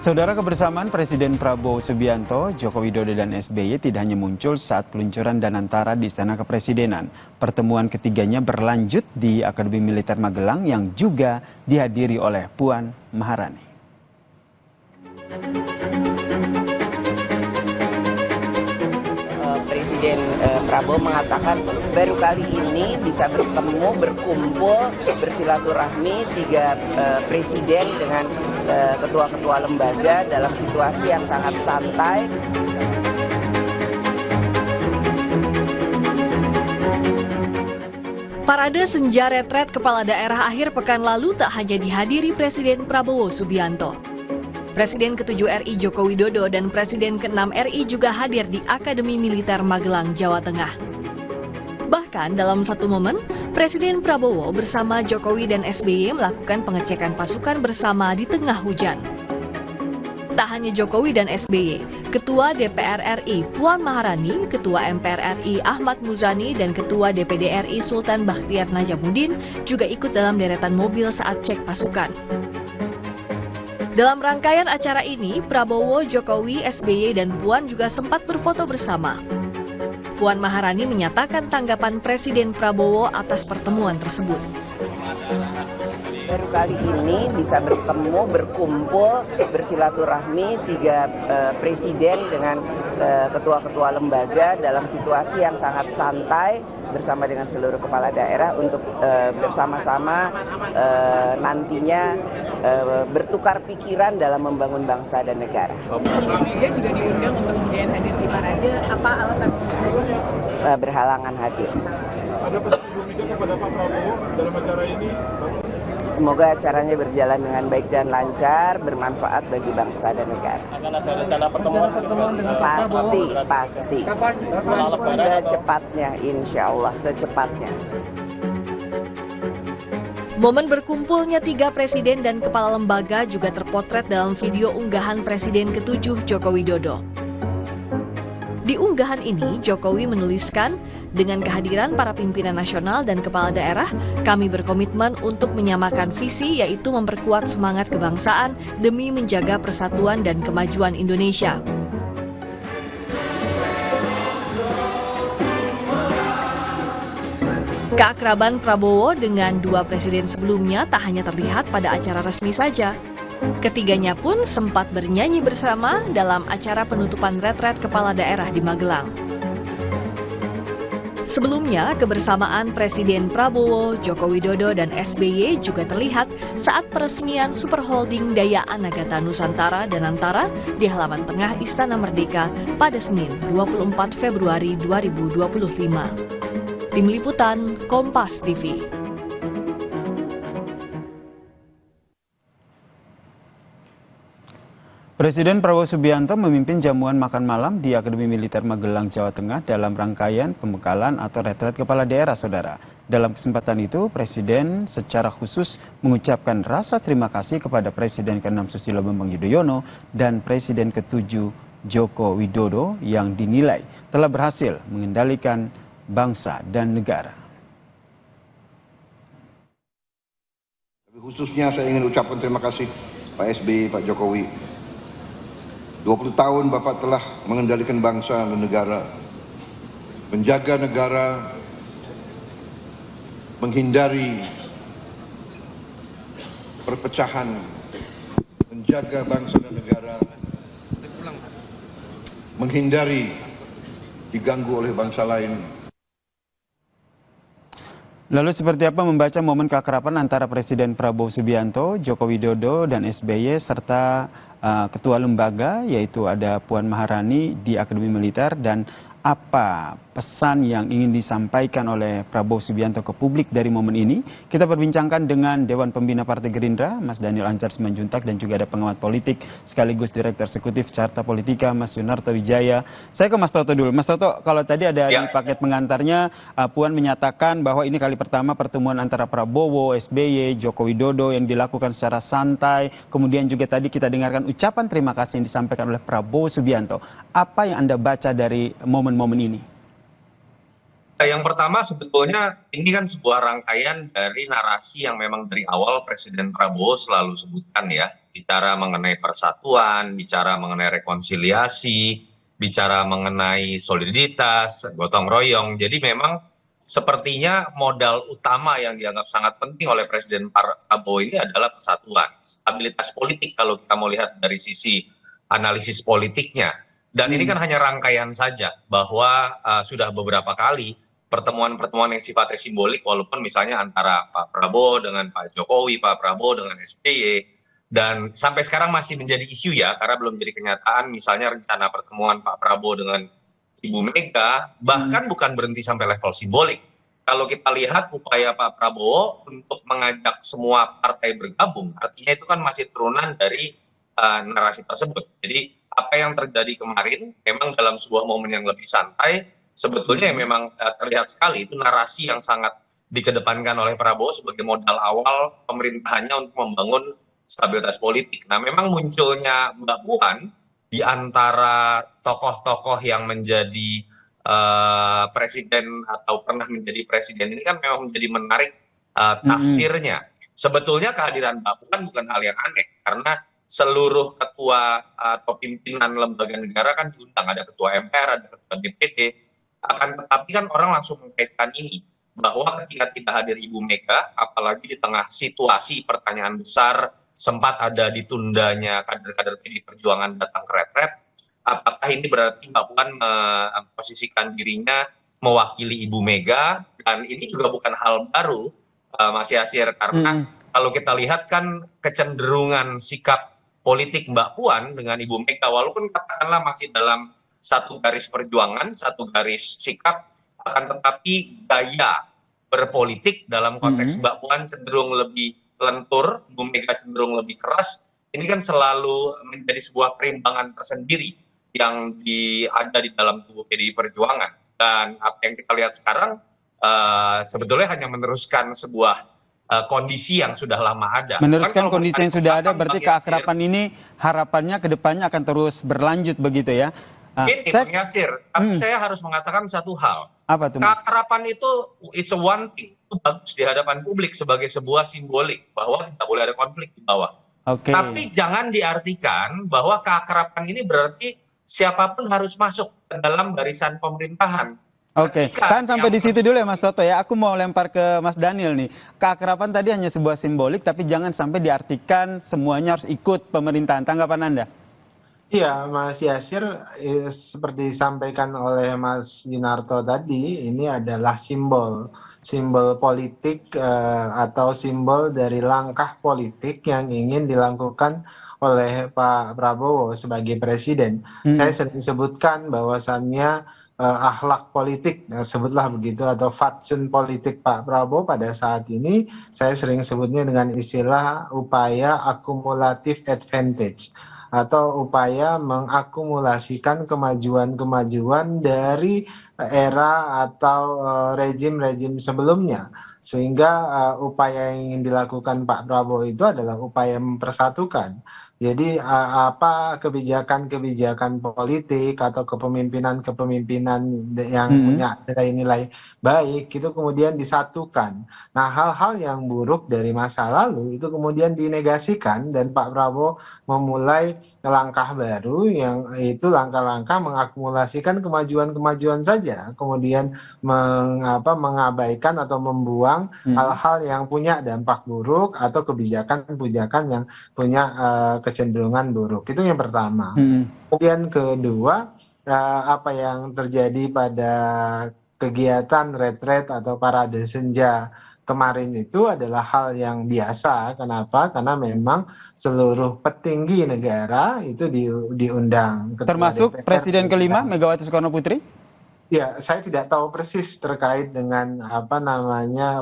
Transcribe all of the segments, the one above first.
Saudara, kebersamaan Presiden Prabowo Subianto, Joko Widodo dan SBY tidak hanya muncul saat peluncuran Danantara di Istana Kepresidenan. Pertemuan ketiganya berlanjut di Akademi Militer Magelang yang juga dihadiri oleh Puan Maharani. Presiden Prabowo mengatakan baru kali ini bisa bertemu, berkumpul, bersilaturahmi tiga presiden dengan ketua-ketua lembaga dalam situasi yang sangat santai. Parade Senja Retret Kepala Daerah akhir pekan lalu tak hanya dihadiri Presiden Prabowo Subianto. Presiden ke-7 RI Joko Widodo dan Presiden ke-6 RI juga hadir di Akademi Militer Magelang, Jawa Tengah. Bahkan dalam satu momen, Presiden Prabowo bersama Jokowi dan SBY melakukan pengecekan pasukan bersama di tengah hujan. Tak hanya Jokowi dan SBY, Ketua DPR RI Puan Maharani, Ketua MPR RI Ahmad Muzani, dan Ketua DPD RI Sultan Bakhtiar Najamuddin juga ikut dalam deretan mobil saat cek pasukan. Dalam rangkaian acara ini, Prabowo, Jokowi, SBY, dan Puan juga sempat berfoto bersama. Puan Maharani menyatakan tanggapan Presiden Prabowo atas pertemuan tersebut. Baru kali ini bisa bertemu, berkumpul, bersilaturahmi tiga presiden dengan ketua-ketua lembaga dalam situasi yang sangat santai bersama dengan seluruh kepala daerah untuk bersama-sama nantinya bertukar pikiran dalam membangun bangsa dan negara. Dia juga diundang untuk kemudian hadir di parade. Apa alasan? Berhalangan hadir. Ada pesan Bu Mega kepada Pak Prabowo dalam acara ini? Semoga acaranya berjalan dengan baik dan lancar, bermanfaat bagi bangsa dan negara. Akan ada rencana pertemuan dengan Pasti. Secepatnya, insya Allah, secepatnya. Momen berkumpulnya tiga presiden dan kepala lembaga juga terpotret dalam video unggahan Presiden ke-7 Joko Widodo. Di unggahan ini, Jokowi menuliskan, dengan kehadiran para pimpinan nasional dan kepala daerah, kami berkomitmen untuk menyamakan visi, yaitu memperkuat semangat kebangsaan demi menjaga persatuan dan kemajuan Indonesia. Keakraban Prabowo dengan dua presiden sebelumnya tak hanya terlihat pada acara resmi saja. Ketiganya pun sempat bernyanyi bersama dalam acara penutupan retret kepala daerah di Magelang. Sebelumnya, kebersamaan Presiden Prabowo, Joko Widodo, dan SBY juga terlihat saat peresmian Super Holding Daya Anagata Nusantara Danantara di halaman tengah Istana Merdeka pada Senin 24 Februari 2025. Tim Liputan, Kompas TV. Presiden Prabowo Subianto memimpin jamuan makan malam di Akademi Militer Magelang, Jawa Tengah dalam rangkaian pembekalan atau retret kepala daerah, saudara. Dalam kesempatan itu, Presiden secara khusus mengucapkan rasa terima kasih kepada Presiden ke-6 Susilo Bambang Yudhoyono dan Presiden ke-7 Joko Widodo yang dinilai telah berhasil mengendalikan bangsa dan negara. Khususnya saya ingin ucapkan terima kasih Pak SBY, Pak Jokowi. 20 tahun Bapak telah mengendalikan bangsa dan negara, menjaga negara, menghindari perpecahan, menjaga bangsa dan negara, menghindari diganggu oleh bangsa lain. Lalu seperti apa membaca momen keakraban antara Presiden Prabowo Subianto, Joko Widodo, dan SBY serta ketua lembaga yaitu ada Puan Maharani di Akademi Militer, dan apa pesan yang ingin disampaikan oleh Prabowo Subianto ke publik dari momen ini? Kita berbincangkan dengan Dewan Pembina Partai Gerindra, Mas Daniel Ansar Simanjuntak, dan juga ada pengamat politik sekaligus Direktur Eksekutif Carta Politika, Mas Yunarto Wijaya. Saya ke Mas Toto dulu. Mas Toto, kalau tadi ada di paket pengantarnya, Puan menyatakan bahwa ini kali pertama pertemuan antara Prabowo, SBY, Joko Widodo yang dilakukan secara santai. Kemudian juga tadi kita dengarkan ucapan terima kasih yang disampaikan oleh Prabowo Subianto. Apa yang Anda baca dari momen-momen ini? Yang pertama sebetulnya ini kan sebuah rangkaian dari narasi yang memang dari awal Presiden Prabowo selalu sebutkan ya, bicara mengenai persatuan, bicara mengenai rekonsiliasi, bicara mengenai soliditas, gotong royong. Jadi memang sepertinya modal utama yang dianggap sangat penting oleh Presiden Prabowo ini adalah persatuan, stabilitas politik kalau kita mau lihat dari sisi analisis politiknya. Dan ini kan hanya rangkaian saja bahwa sudah beberapa kali pertemuan-pertemuan yang sifatnya simbolik, walaupun misalnya antara Pak Prabowo dengan Pak Jokowi, Pak Prabowo dengan SBY, dan sampai sekarang masih menjadi isu ya, karena belum jadi kenyataan, misalnya rencana pertemuan Pak Prabowo dengan Ibu Mega, bahkan bukan berhenti sampai level simbolik. Kalau kita lihat upaya Pak Prabowo untuk mengajak semua partai bergabung, artinya itu kan masih turunan dari narasi tersebut. Jadi apa yang terjadi kemarin memang dalam sebuah momen yang lebih santai, sebetulnya memang terlihat sekali itu narasi yang sangat dikedepankan oleh Prabowo sebagai modal awal pemerintahannya untuk membangun stabilitas politik. Nah, memang munculnya Mbak Puan di antara tokoh-tokoh yang menjadi presiden atau pernah menjadi presiden ini kan memang menjadi menarik tafsirnya. Sebetulnya kehadiran Mbak Puan bukan hal yang aneh, karena seluruh ketua atau pimpinan lembaga negara kan diundang, ada ketua MPR, ada ketua DPD. Akan tetapi kan orang langsung mengkaitkan ini, bahwa ketika tidak hadir Ibu Mega, apalagi di tengah situasi pertanyaan besar, sempat ada ditundanya kader-kader PD Perjuangan datang ke retret, apakah ini berarti Mbak Puan memposisikan dirinya mewakili Ibu Mega? Dan ini juga bukan hal baru, Mas Yasir, karena kalau kita lihat kan kecenderungan sikap politik Mbak Puan dengan Ibu Mega, walaupun katakanlah masih dalam satu garis perjuangan, satu garis sikap, akan tetapi gaya berpolitik dalam konteks Mbak Puan cenderung lebih lentur, Bu Mega cenderung lebih keras. Ini kan selalu menjadi sebuah perimbangan tersendiri yang ada di dalam tubuh PDI Perjuangan. Dan apa yang kita lihat sekarang sebetulnya hanya meneruskan sebuah kondisi yang sudah lama ada. Meneruskan kondisi yang sudah ada, berarti keakraban ini harapannya ke depannya akan terus berlanjut begitu ya? Ini Bang Yasir, tapi saya harus mengatakan satu hal. Apa tuh, Mas? Keakraban itu it's a one thing, itu bagus di hadapan publik sebagai sebuah simbolik bahwa tidak boleh ada konflik di bawah. Tapi jangan diartikan bahwa keakraban ini berarti siapapun harus masuk ke dalam barisan pemerintahan. Tahan sampai di situ dulu ya Mas Toto ya. Aku mau lempar ke Mas Daniel nih. Keakraban tadi hanya sebuah simbolik, tapi jangan sampai diartikan semuanya harus ikut pemerintahan. Tanggapan Anda? Iya, Mas Yasir, seperti disampaikan oleh Mas Yunarto tadi, ini adalah simbol politik atau simbol dari langkah politik yang ingin dilakukan oleh Pak Prabowo sebagai presiden. Saya sering sebutkan bahwasannya akhlak politik, sebutlah begitu, atau fatsun politik Pak Prabowo pada saat ini, saya sering sebutnya dengan istilah upaya akumulatif advantage, atau upaya mengakumulasikan kemajuan-kemajuan dari era atau rejim-rejim sebelumnya. Sehingga upaya yang ingin dilakukan Pak Prabowo itu adalah upaya mempersatukan. Jadi apa kebijakan-kebijakan politik atau kepemimpinan yang punya nilai-nilai baik itu kemudian disatukan. Nah, hal-hal yang buruk dari masa lalu itu kemudian dinegasikan, dan Pak Prabowo memulai langkah baru yang itu langkah-langkah mengakumulasikan kemajuan-kemajuan saja, kemudian mengabaikan atau membuang hal-hal yang punya dampak buruk atau kebijakan-kebijakan yang punya kecenderungan buruk. Itu yang pertama. Kemudian kedua, apa yang terjadi pada kegiatan retret atau parade senja kemarin itu adalah hal yang biasa. Kenapa? Karena memang seluruh petinggi negara itu diundang. Termasuk DPR, Presiden kelima Megawati Soekarno Putri? Ya, saya tidak tahu persis terkait dengan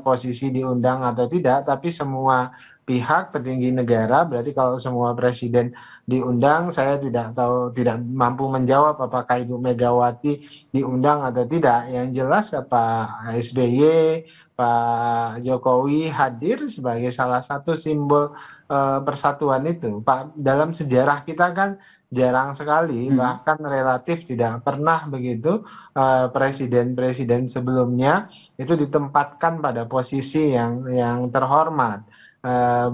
posisi diundang atau tidak, tapi semua pihak, petinggi negara. Berarti kalau semua presiden diundang, saya tidak tahu, tidak mampu menjawab apakah Ibu Megawati diundang atau tidak. Yang jelas Pak SBY, Pak Jokowi hadir sebagai salah satu simbol persatuan itu. Pak, dalam sejarah kita kan jarang sekali, bahkan relatif tidak pernah begitu presiden-presiden sebelumnya itu ditempatkan pada posisi yang terhormat.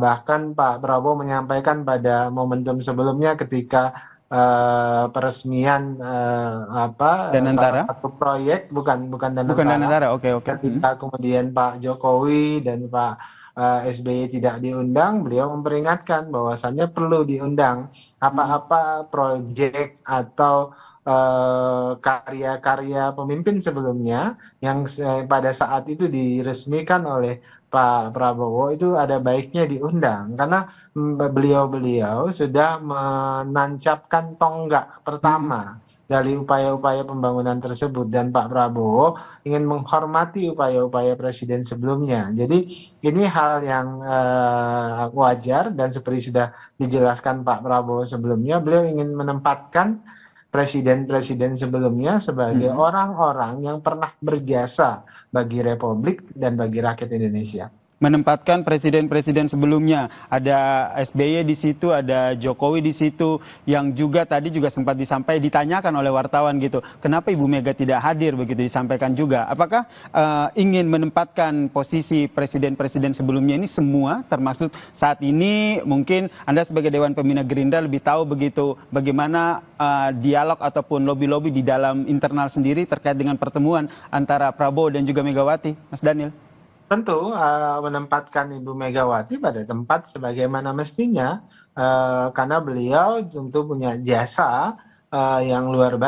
Bahkan Pak Prabowo menyampaikan pada momentum sebelumnya ketika peresmian salah Danantara? satu proyek, bukan Bukan Danantara, Danantara, oke oke. ketika kemudian Pak Jokowi dan Pak SBY tidak diundang, beliau memperingatkan bahwasannya perlu diundang apa-apa proyek atau karya-karya pemimpin sebelumnya yang pada saat itu diresmikan oleh Pak Prabowo itu ada baiknya diundang karena beliau-beliau sudah menancapkan tonggak pertama dari upaya-upaya pembangunan tersebut, dan Pak Prabowo ingin menghormati upaya-upaya presiden sebelumnya. Jadi ini hal yang wajar, dan seperti sudah dijelaskan Pak Prabowo sebelumnya, beliau ingin menempatkan presiden-presiden sebelumnya sebagai orang-orang yang pernah berjasa bagi Republik dan bagi rakyat Indonesia. Menempatkan presiden-presiden sebelumnya, ada SBY di situ, ada Jokowi di situ, yang juga tadi juga sempat ditanyakan oleh wartawan gitu, kenapa Ibu Mega tidak hadir, begitu disampaikan juga. Apakah ingin menempatkan posisi presiden-presiden sebelumnya ini semua, termasuk saat ini mungkin Anda sebagai Dewan Pembina Gerindra lebih tahu begitu bagaimana dialog ataupun lobby-lobby di dalam internal sendiri terkait dengan pertemuan antara Prabowo dan juga Megawati, Mas Daniel? Tentu menempatkan Ibu Megawati pada tempat sebagaimana mestinya, karena beliau tentu punya jasa yang luar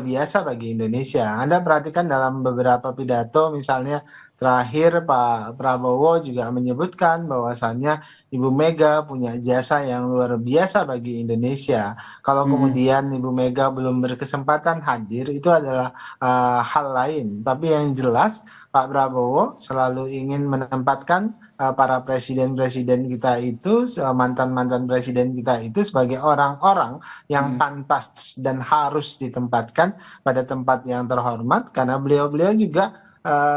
biasa bagi Indonesia. Anda perhatikan dalam beberapa pidato, misalnya terakhir Pak Prabowo juga menyebutkan bahwasannya Ibu Mega punya jasa yang luar biasa bagi Indonesia. Kalau kemudian Ibu Mega belum berkesempatan hadir, itu adalah hal lain. Tapi yang jelas Pak Prabowo selalu ingin menempatkan para presiden-presiden kita itu, mantan-mantan presiden kita itu sebagai orang-orang yang pantas dan harus ditempatkan pada tempat yang terhormat, karena beliau-beliau juga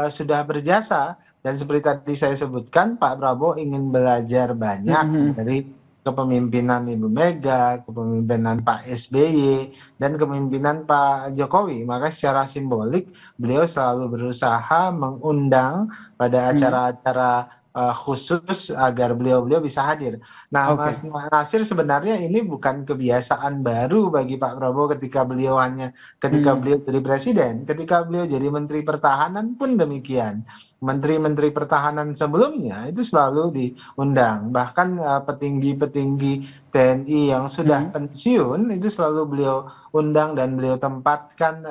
sudah berjasa. Dan seperti tadi saya sebutkan, Pak Prabowo ingin belajar banyak dari kepemimpinan Ibu Mega, kepemimpinan Pak SBY, dan kepemimpinan Pak Jokowi. Maka secara simbolik beliau selalu berusaha mengundang pada acara-acara khusus agar beliau-beliau bisa hadir. Nah, Mas Nasir, sebenarnya ini bukan kebiasaan baru bagi Pak Prabowo ketika beliau jadi presiden. Ketika beliau jadi Menteri Pertahanan pun demikian. Menteri-menteri pertahanan sebelumnya itu selalu diundang. Bahkan petinggi-petinggi TNI yang sudah pensiun itu selalu beliau undang dan beliau tempatkan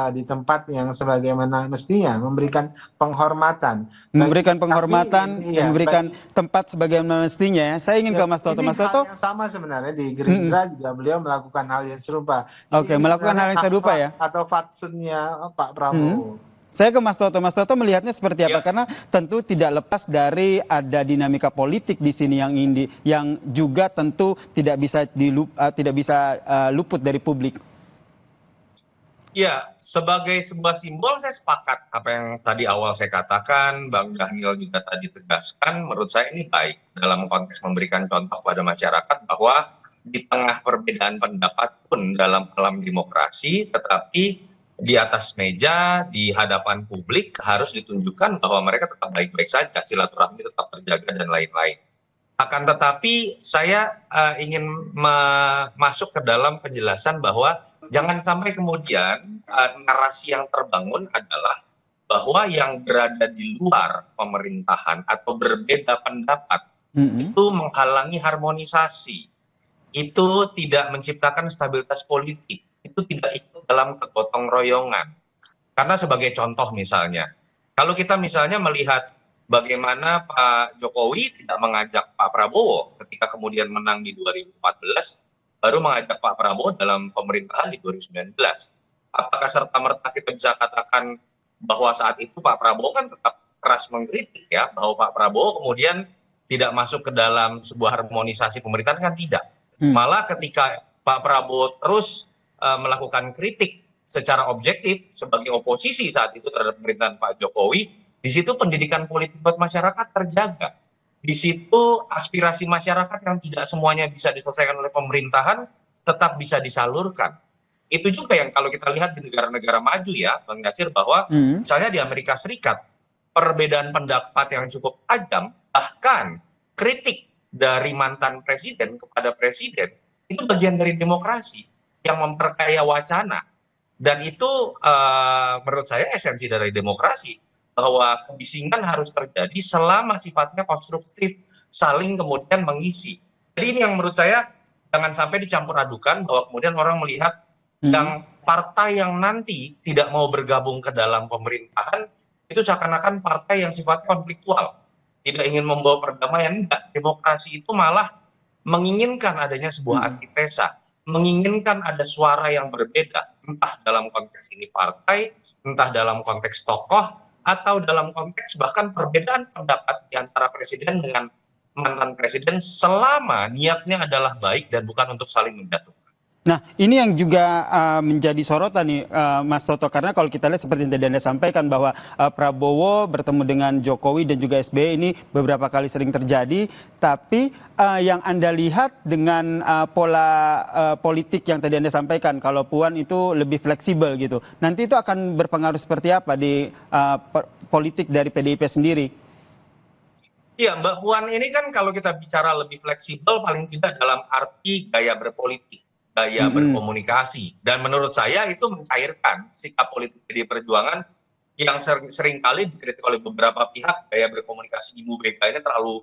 di tempat yang sebagaimana mestinya, memberikan penghormatan. Memberikan penghormatan, memberikan tempat sebagaimana mestinya ya. Saya ingin ke Mas Toto. Mas Toto, hal yang sama sebenarnya di Gerindra juga beliau melakukan hal yang serupa. Oke, melakukan hal yang serupa ya. Atau fatsunnya Pak Prabowo. Saya ke Mas Toto. Mas Toto melihatnya seperti apa? Karena tentu tidak lepas dari ada dinamika politik di sini yang juga tentu tidak bisa luput dari publik. Ya, sebagai sebuah simbol saya sepakat apa yang tadi awal saya katakan, Bang Daniel juga tadi tegaskan, menurut saya ini baik dalam konteks memberikan contoh pada masyarakat bahwa di tengah perbedaan pendapat pun dalam alam demokrasi, tetapi di atas meja, di hadapan publik harus ditunjukkan bahwa mereka tetap baik-baik saja, silaturahmi tetap terjaga dan lain-lain. Akan tetapi saya ingin masuk ke dalam penjelasan bahwa jangan sampai kemudian narasi yang terbangun adalah bahwa yang berada di luar pemerintahan atau berbeda pendapat itu menghalangi harmonisasi, itu tidak menciptakan stabilitas politik, itu tidak ikut dalam kegotong royongan. Karena sebagai contoh misalnya, kalau kita misalnya melihat bagaimana Pak Jokowi tidak mengajak Pak Prabowo ketika kemudian menang di 2014, baru mengajak Pak Prabowo dalam pemerintahan di 2019. Apakah serta-merta kita bisa katakan bahwa saat itu Pak Prabowo kan tetap keras mengkritik ya, bahwa Pak Prabowo kemudian tidak masuk ke dalam sebuah harmonisasi pemerintahan kan tidak. Malah ketika Pak Prabowo terus melakukan kritik secara objektif sebagai oposisi saat itu terhadap pemerintahan Pak Jokowi, di situ pendidikan politik buat masyarakat terjaga. Di situ aspirasi masyarakat yang tidak semuanya bisa diselesaikan oleh pemerintahan tetap bisa disalurkan. Itu juga yang kalau kita lihat di negara-negara maju ya, Bang Yasir, bahwa misalnya di Amerika Serikat, perbedaan pendapat yang cukup tajam, bahkan kritik dari mantan presiden kepada presiden, itu bagian dari demokrasi yang memperkaya wacana. Dan itu menurut saya esensi dari demokrasi, bahwa kebisingan harus terjadi selama sifatnya konstruktif, saling kemudian mengisi. Jadi ini yang menurut saya jangan sampai dicampur adukan, bahwa kemudian orang melihat yang partai yang nanti tidak mau bergabung ke dalam pemerintahan, itu seakan-akan partai yang sifatnya konfliktual, tidak ingin membawa perdamaian. Enggak, demokrasi itu malah menginginkan adanya sebuah antitesa, menginginkan ada suara yang berbeda, entah dalam konteks ini partai, entah dalam konteks tokoh, atau dalam konteks bahkan perbedaan pendapat di antara presiden dengan mantan presiden selama niatnya adalah baik dan bukan untuk saling menjatuhkan. Nah, ini yang juga menjadi sorotan nih, Mas Toto, karena kalau kita lihat seperti yang tadi Anda sampaikan bahwa Prabowo bertemu dengan Jokowi dan juga SBY ini beberapa kali sering terjadi, tapi yang Anda lihat dengan pola politik yang tadi Anda sampaikan, kalau Puan itu lebih fleksibel gitu, nanti itu akan berpengaruh seperti apa di politik dari PDIP sendiri? Iya, Mbak Puan ini kan kalau kita bicara lebih fleksibel, paling tidak dalam arti gaya berpolitik, gaya berkomunikasi, dan menurut saya itu mencairkan sikap politik PDI Perjuangan yang seringkali dikritik oleh beberapa pihak. Gaya berkomunikasi Ibu Mega ini terlalu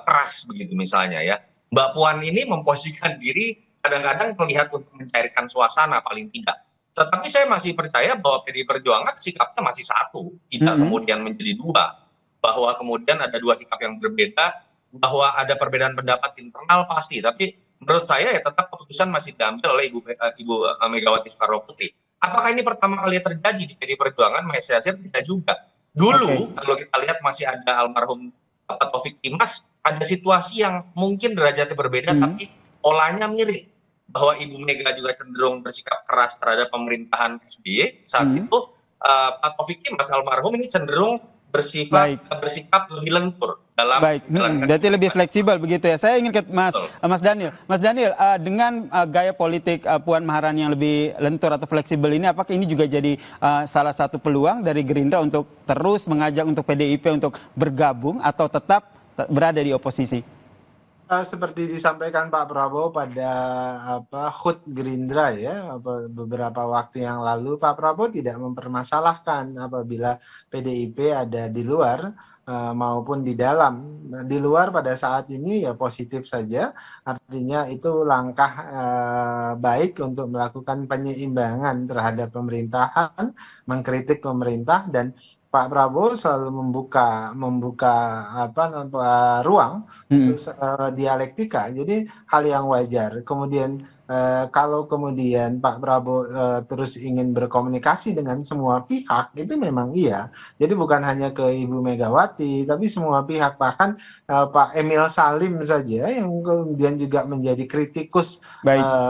keras begitu misalnya ya. Mbak Puan ini memposisikan diri kadang-kadang terlihat untuk mencairkan suasana paling tidak. Tetapi saya masih percaya bahwa PDI Perjuangan sikapnya masih satu, tidak kemudian menjadi dua, bahwa kemudian ada dua sikap yang berbeda, bahwa ada perbedaan pendapat internal pasti, tapi menurut saya ya tetap keputusan masih diambil oleh Ibu Megawati Soekarno Putri. Apakah ini pertama kali terjadi di PDI Perjuangan? Mas Yasir, tidak juga. Dulu kalau kita lihat masih ada almarhum Pak Taufik Kimas, ada situasi yang mungkin derajatnya berbeda tapi polanya mirip. Bahwa Ibu Mega juga cenderung bersikap keras terhadap pemerintahan SBY saat itu, Pak Taufik Kimas almarhum ini cenderung bersikap lebih lentur dalam berarti lebih fleksibel begitu ya. Saya ingin ke Mas Daniel. Mas Daniel, dengan gaya politik Puan Maharani yang lebih lentur atau fleksibel ini, apakah ini juga jadi salah satu peluang dari Gerindra untuk terus mengajak untuk PDIP untuk bergabung atau tetap berada di oposisi? Seperti disampaikan Pak Prabowo pada HUT Gerindra ya, beberapa waktu yang lalu, Pak Prabowo tidak mempermasalahkan apabila PDIP ada di luar maupun di dalam. Di luar pada saat ini ya positif saja, artinya itu langkah baik untuk melakukan penyeimbangan terhadap pemerintahan, mengkritik pemerintah, dan Pak Prabowo selalu membuka ruang untuk dialektika. Jadi hal yang wajar. Kemudian kalau kemudian Pak Prabowo terus ingin berkomunikasi dengan semua pihak, itu memang iya. Jadi bukan hanya ke Ibu Megawati, tapi semua pihak, bahkan Pak Emil Salim saja yang kemudian juga menjadi kritikus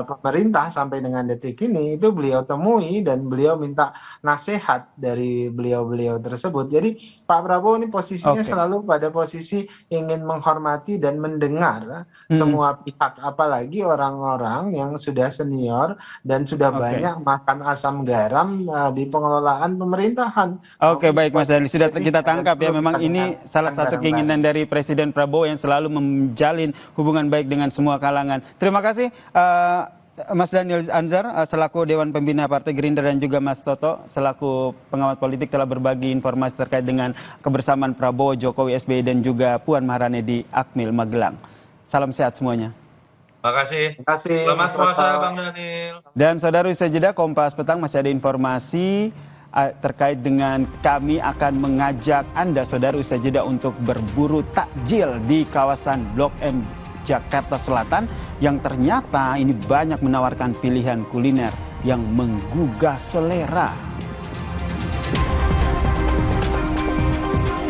pemerintah sampai dengan detik ini, itu beliau temui dan beliau minta nasihat dari beliau-beliau tersebut. Jadi Pak Prabowo ini posisinya selalu pada posisi ingin menghormati dan mendengar semua pihak, apalagi orang-orang yang sudah senior dan sudah banyak makan asam garam di pengelolaan pemerintahan. Baik Mas Daniel, sudah kita tangkap ya, memang ini salah satu keinginan dari Presiden Prabowo yang selalu menjalin hubungan baik dengan semua kalangan. Terima kasih Mas Daniel Anzar selaku Dewan Pembina Partai Gerindra, dan juga Mas Toto selaku pengamat politik telah berbagi informasi terkait dengan kebersamaan Prabowo, Jokowi, SBY dan juga Puan Maharani di Akmil Magelang. Salam sehat semuanya. Terima kasih. Selamat puasa Bang Daniel. Dan saudara, usai jeda Kompas Petang masih ada informasi terkait dengan kami akan mengajak Anda saudara usai jeda untuk berburu takjil di kawasan Blok M Jakarta Selatan yang ternyata ini banyak menawarkan pilihan kuliner yang menggugah selera.